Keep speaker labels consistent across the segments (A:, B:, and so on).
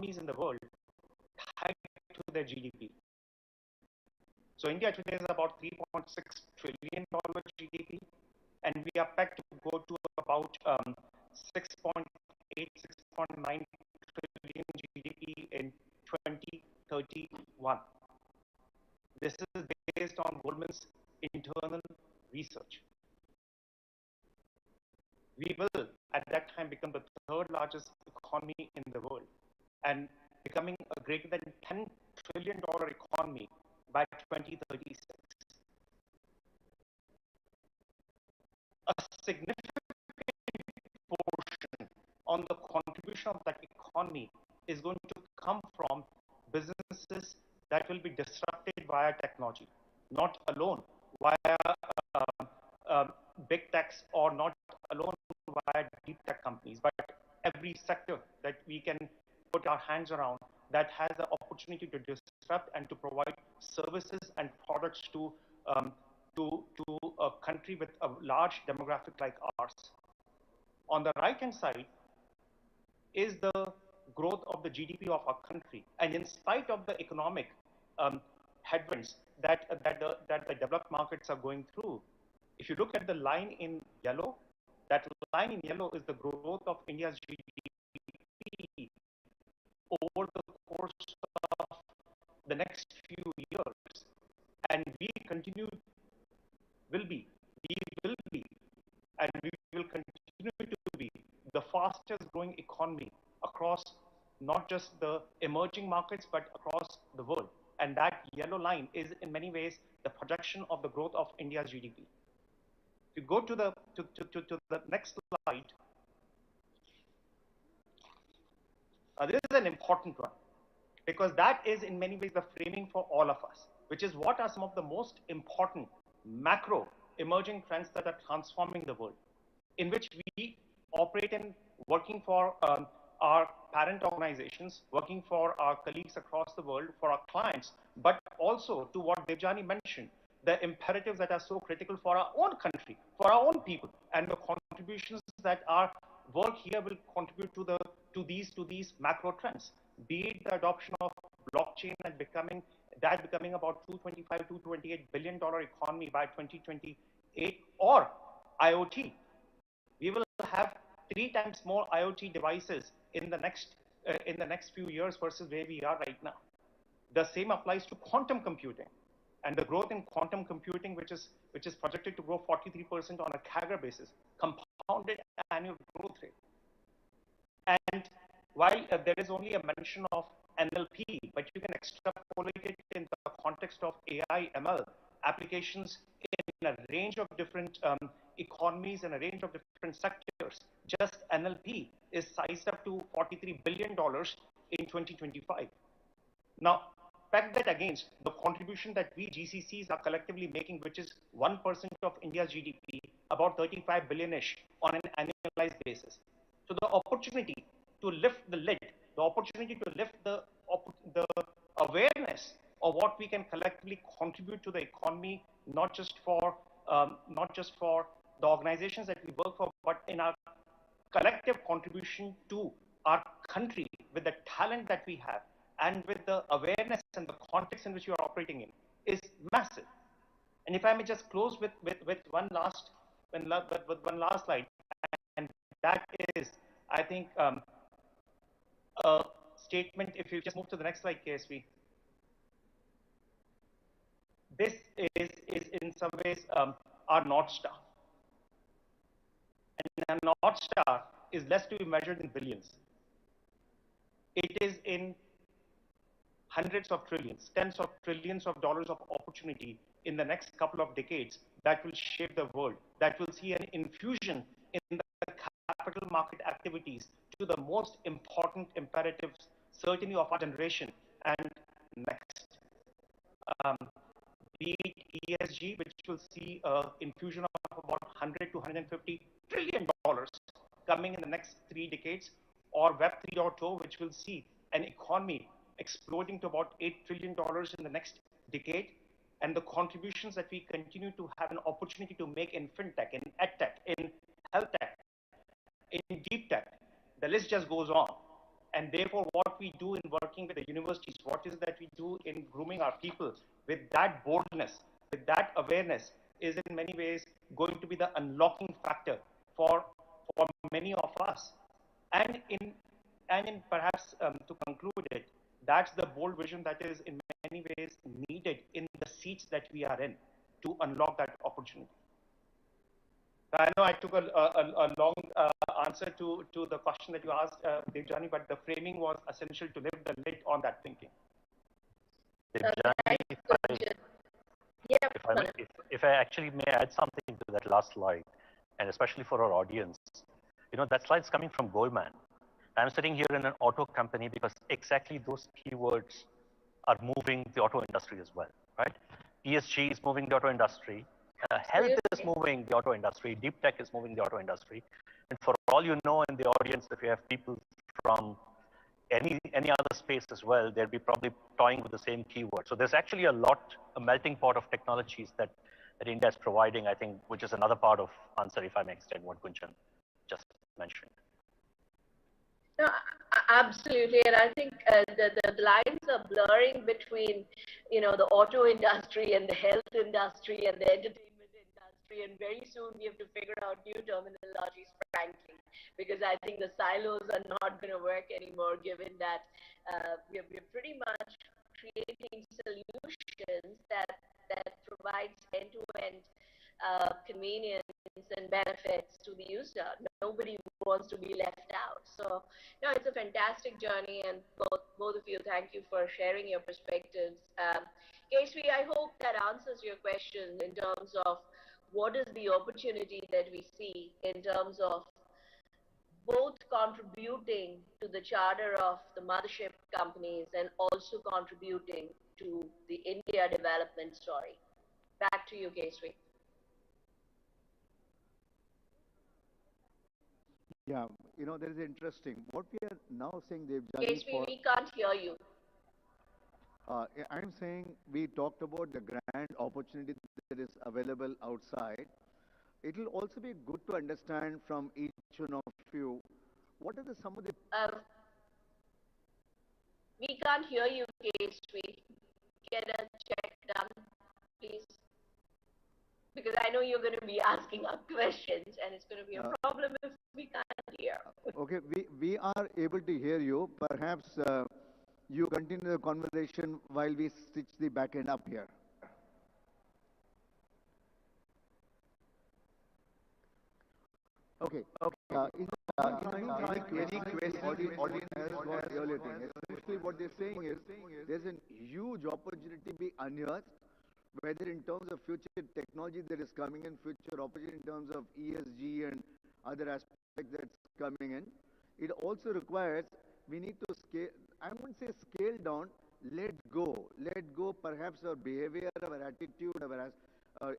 A: economies in the world tied to their GDP. So India today is about $3.6 trillion GDP, and we are pegged to go to about 6.8, 6.9 trillion GDP in 2031. This is based on Goldman's internal research. We will, at that time, become the third largest economy in the world and becoming a greater than $10 trillion economy by 2036. A significant portion on the contribution of that economy is going to come from businesses that will be disrupted via technology, not alone via big techs or not alone via deep tech companies, but every sector that we can put our hands around that has the opportunity to disrupt and to provide services and products to a country with a large demographic like ours. On the right-hand side is the growth of the GDP of our country, and in spite of the economic headwinds that the developed markets are going through, if you look at the line in yellow, that line in yellow is the growth of India's GDP over the course of the next few years, and we will be, and we will continue to be the fastest growing economy across not just the emerging markets, but across the world. And that yellow line is in many ways the projection of the growth of India's GDP. If you go to the next slide, this is an important one because that is in many ways the framing for all of us, which is what are some of the most important macro emerging trends that are transforming the world, in which we operate in, working for our parent organizations, working for our colleagues across the world, for our clients, but also to what Devjani mentioned, the imperatives that are so critical for our own country, for our own people, and the contributions that our work here will contribute to these macro trends, be it the adoption of blockchain and becoming about $228 billion economy by 2028, or IoT. We will have 3 times more IoT devices in the next few years versus where we are right now. The same applies to quantum computing, and the growth in quantum computing, which is projected to grow 43% on a CAGR basis, compounded annual growth rate. And while there is only a mention of NLP, but you can extrapolate it in the context of AI, ML applications in a range of different economies and a range of different sectors. Just NLP is sized up to $43 billion in 2025. Now, peg that against the contribution that we GCCs are collectively making, which is 1% of India's GDP, about 35 billion-ish on an annualized basis. So the opportunity to lift the lid, the opportunity to lift the awareness of what we can collectively contribute to the economy, not just for the organizations that we work for, but in our collective contribution to our country with the talent that we have and with the awareness and the context in which you are operating in, is massive. And if I may just close with one last slide, and that is, I think, a statement. If you just move to the next slide, KSV. This is in some ways our North Star. And a North Star is less to be measured in billions. It is in hundreds of trillions, tens of trillions of dollars of opportunity in the next couple of decades that will shape the world, that will see an infusion in the capital market activities to the most important imperatives, certainly of our generation and next. Be it ESG, which will see an infusion of about $100 to $150 trillion coming in the next 3 decades, or Web 3.0, which will see an economy exploding to about $8 trillion in the next decade, and the contributions that we continue to have an opportunity to make in fintech, in edtech, in health tech, in deep tech. The list just goes on. And therefore, what we do in working with the universities, what is that we do in grooming our people with that boldness, with that awareness, is in many ways going to be the unlocking factor for many of us. And in perhaps to conclude it, that's the bold vision that is in many ways needed in the seats that we are in to unlock that opportunity. I know I took a long answer to the question that you asked, Devjani, but the framing was essential to lift the lid on that thinking.
B: Devjani, if I actually may add something to that last slide, and especially for our audience, that slide's coming from Goldman. I'm sitting here in an auto company because exactly those keywords are moving the auto industry as well, right? ESG is moving the auto industry. Health is moving the auto industry. Deep tech is moving the auto industry. And for all you know in the audience, if you have people from any other space as well, they'll be probably toying with the same keyword. So there's actually a melting pot of technologies that India is providing, I think, which is another part of answer, if I may extend what Gunjan just mentioned.
C: No, absolutely, and I think the lines are blurring between, the auto industry and the health industry and the entertainment industry, and very soon we have to figure out new terminologies, frankly, because I think the silos are not going to work anymore, given that we're pretty much creating solutions that provides end-to-end convenience and benefits to the user. Nobody wants to be left out. So, it's a fantastic journey, and both of you, thank you for sharing your perspectives. KSV, I hope that answers your question in terms of what is the opportunity that we see in terms of both contributing to the charter of the mothership companies and also contributing to the India development story. Back to you, KSV.
D: Yeah, that is interesting. What we are now saying,
C: KSV, we can't hear you.
D: I'm saying we talked about the grand opportunity that is available outside. It will also be good to understand from each one of you, what are some of the...
C: we can't hear you, KSV. Get a check done, please. Because I know you're going to be asking up questions, and it's going to be a problem if we can't hear.
D: Okay, we are able to hear you. Perhaps you continue the conversation while we stitch the back end up here. Okay. Any question audience has got earlier thing. Essentially what they're saying is there's a huge opportunity to be unearthed, whether in terms of future technology that is coming in, future opportunity in terms of ESG and other aspects that's coming in. It also requires, we need to scale, I wouldn't say scale down, let go perhaps our behavior, our attitude, our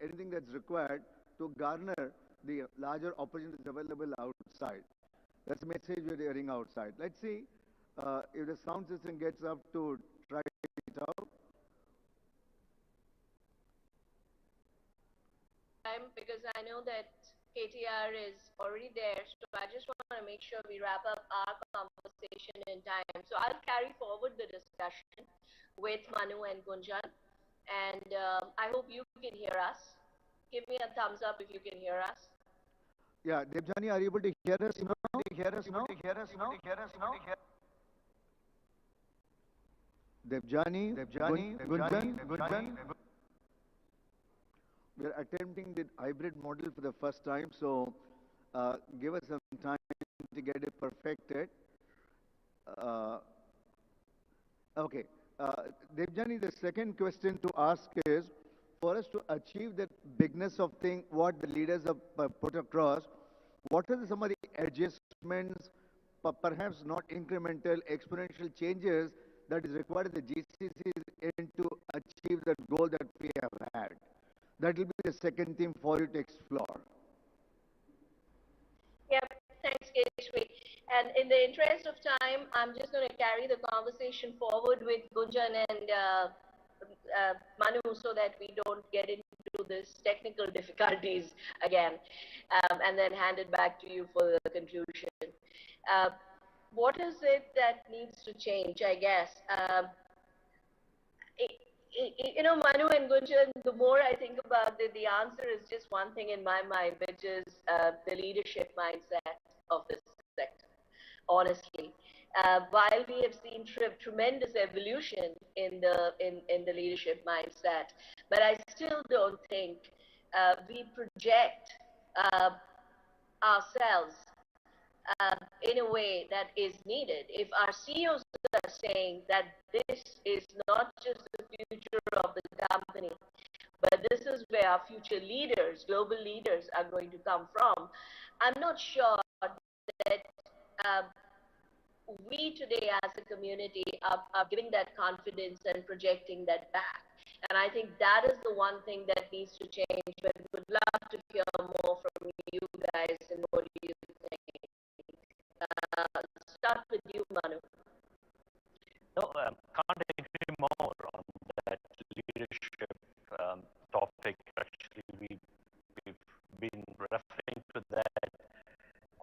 D: anything that's required to garner the larger opportunities available outside. That's the message we're hearing outside. Let's see if the sound system gets up to try it out.
C: Because I know that KTR is already there, so I just want to make sure we wrap up our conversation in time. So I'll carry forward the discussion with Manu and Gunjan, and I hope you can hear us. Give me a thumbs up if you can hear us.
D: Yeah, Devjani, are you able to hear us now? Devjani, Gunjan. We are attempting the hybrid model for the first time, so give us some time to get it perfected. Okay. Devjani, the second question to ask is, for us to achieve that bigness of thing, what the leaders have put across, what are some of the adjustments, perhaps not incremental, exponential changes that is required in the GCCs to achieve that goal that we have had? That will be the second theme for you to explore.
C: Yep, thanks, Keshri. And in the interest of time, I'm just going to carry the conversation forward with Gunjan and Manu so that we don't get into this technical difficulties again, and then hand it back to you for the conclusion. what is it that needs to change, I guess? Manu and Gunjan, the more I think about it, the answer is just one thing in my mind, which is the leadership mindset of this sector, honestly. While we have seen tremendous evolution in the leadership mindset, but I still don't think we project ourselves in a way that is needed. If our CEOs are saying that this is not just the future of the company, but this is where our future leaders, global leaders, are going to come from, I'm not sure that we today as a community are giving that confidence and projecting that back. And I think that is the one thing that needs to change, but would love to hear more from you guys and what do you think? Start with you, Manu.
B: No, can't agree more on that leadership topic. Actually, we've been referring to that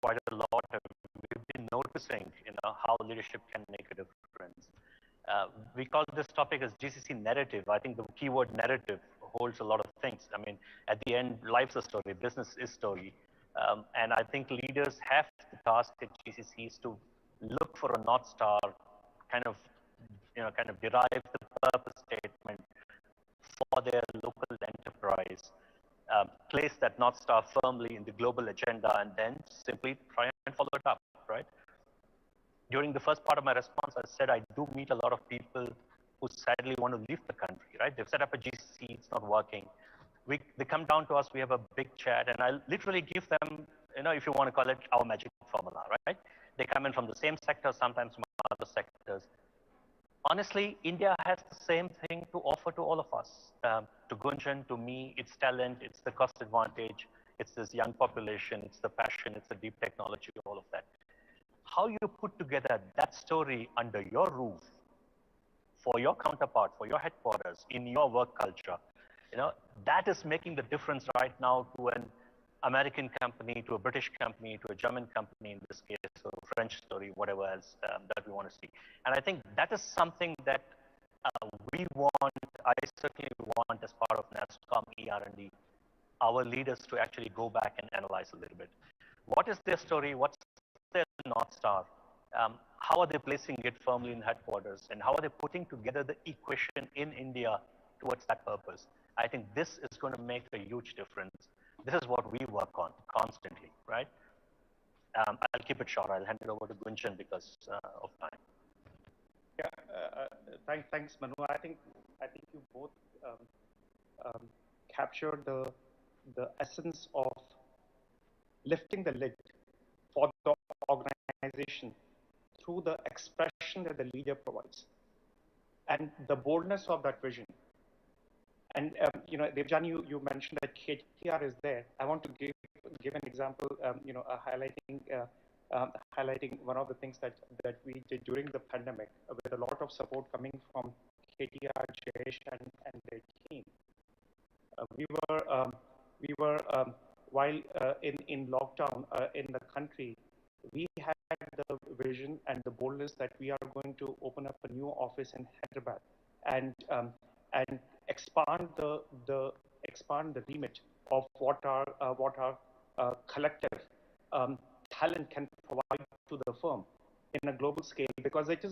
B: quite a lot. We've been noticing, how leadership can make a difference. We call this topic as GCC narrative. I think the keyword narrative holds a lot of things. I mean, at the end, life's a story, business is story. And I think leaders have the task at GCCs to look for a North Star, kind of derive the purpose statement for their local enterprise, place that North Star firmly in the global agenda, and then simply try and follow it up, right? During the first part of my response, I said I do meet a lot of people who sadly want to leave the country, right? They've set up a GCC, it's not working. They come down to us, we have a big chat, and I literally give them, if you want to call it our magic formula, right? They come in from the same sector, sometimes from other sectors. Honestly, India has the same thing to offer to all of us. To Gunjan, to me, it's talent, it's the cost advantage, it's this young population, it's the passion, it's the deep technology, all of that. How you put together that story under your roof, for your counterpart, for your headquarters, in your work culture, that is making the difference right now to an American company, to a British company, to a German company in this case, or French story, whatever else that we want to see. And I think that is something that we want, I certainly want as part of Nasscom ER&D, our leaders to actually go back and analyze a little bit. What is their story? What's their North Star? How are they placing it firmly in headquarters? And how are they putting together the equation in India towards that purpose? I think this is going to make a huge difference. This is what we work on constantly, right? I'll keep it short. I'll hand it over to Gunjan because of time.
A: Yeah, thanks, Manu. I think you both captured the essence of lifting the lid for the organization through the expression that the leader provides and the boldness of that vision. And Devjan, you mentioned that KTR is there. I want to give an example, highlighting one of the things that we did during the pandemic with a lot of support coming from KTR, Jayesh, and their team. We were while in lockdown in the country, we had the vision and the boldness that we are going to open up a new office in Hyderabad and expand the remit of what our collective talent can provide to the firm in a global scale, because it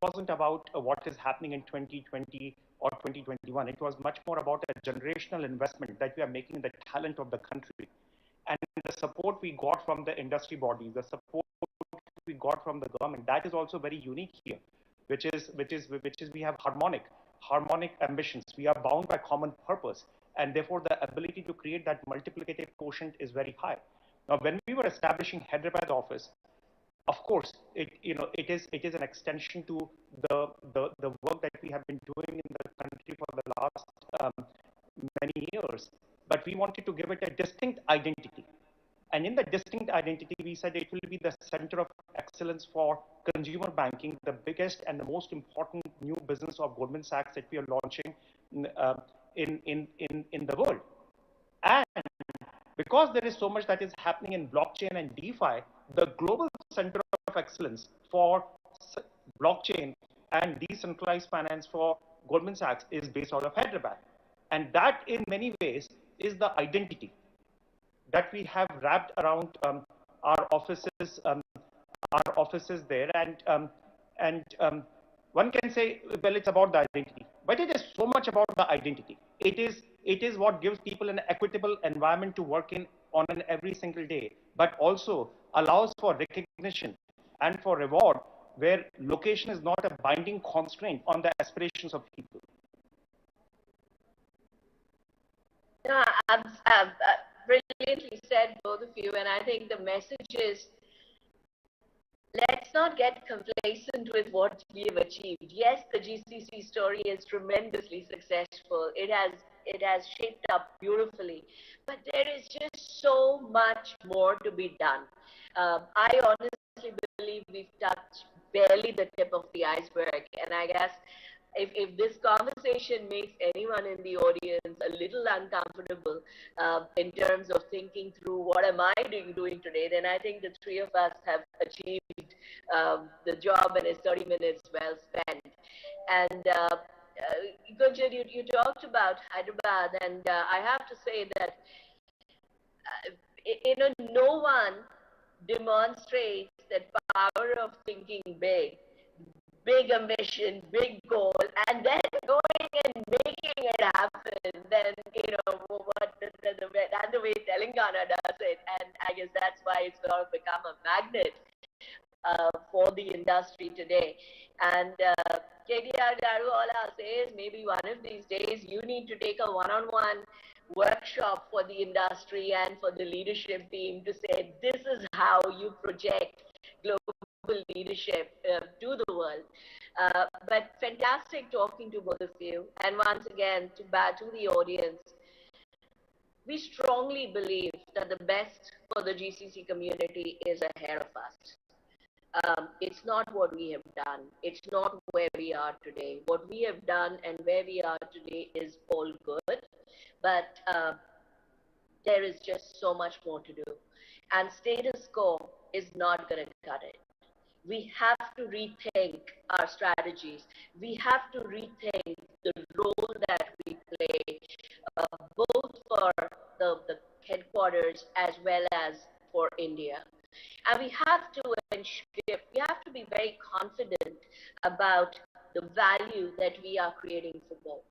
A: wasn't about what is happening in 2020 or 2021. It was much more about a generational investment that we are making in the talent of the country, and the support we got from the industry bodies, the support we got from the government, that is also very unique here, which is we have harmonic ambitions. We are bound by common purpose, and therefore the ability to create that multiplicative quotient is very high. Now, when we were establishing Hyderabad office, of course, it is an extension to the work that we have been doing in the country for the last many years. But we wanted to give it a distinct identity. And in the distinct identity, we said it will be the center of excellence for consumer banking, the biggest and the most important new business of Goldman Sachs that we are launching in the world. And because there is so much that is happening in blockchain and DeFi, the global center of excellence for blockchain and decentralized finance for Goldman Sachs is based out of Hyderabad. And that in many ways is the identity that we have wrapped around our offices there. And one can say, well, it's about the identity, but it is so much about the identity. It is what gives people an equitable environment to work in on an every single day, but also allows for recognition and for reward, where location is not a binding constraint on the aspirations of people.
C: No, brilliantly said, both of you. And I think the message is, let's not get complacent with what we have achieved. Yes, the GCC story is tremendously successful. It has shaped up beautifully, but there is just so much more to be done. I honestly believe we've touched barely the tip of the iceberg, and I guess if this conversation makes anyone in the audience a little uncomfortable in terms of thinking through what am I doing today, then I think the three of us have achieved the job, and it's 30 minutes well spent. And Gunjan, you talked about Hyderabad, and I have to say that no one demonstrates that power of thinking big ambition, big goal, and then going and making it happen, then, what the way Telangana does it. And I guess that's why it's sort of become a magnet for the industry today. And KTR Garu, all I'll say is maybe one of these days you need to take a one-on-one workshop for the industry and for the leadership team to say, this is how you project global leadership to the world. But fantastic talking to both of you. And once again, to the audience, we strongly believe that the best for the GCC community is ahead of us. It's not what we have done. It's not where we are today. What we have done and where we are today is all good, but there is just so much more to do. And status quo is not going to cut it. We have to rethink our strategies. We have to rethink the role that we play, both for the headquarters as well as for India. And we have to be very confident about the value that we are creating for both.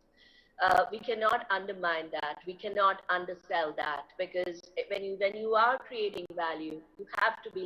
C: We cannot undermine that. We cannot undersell that, because when you are creating value, you have to be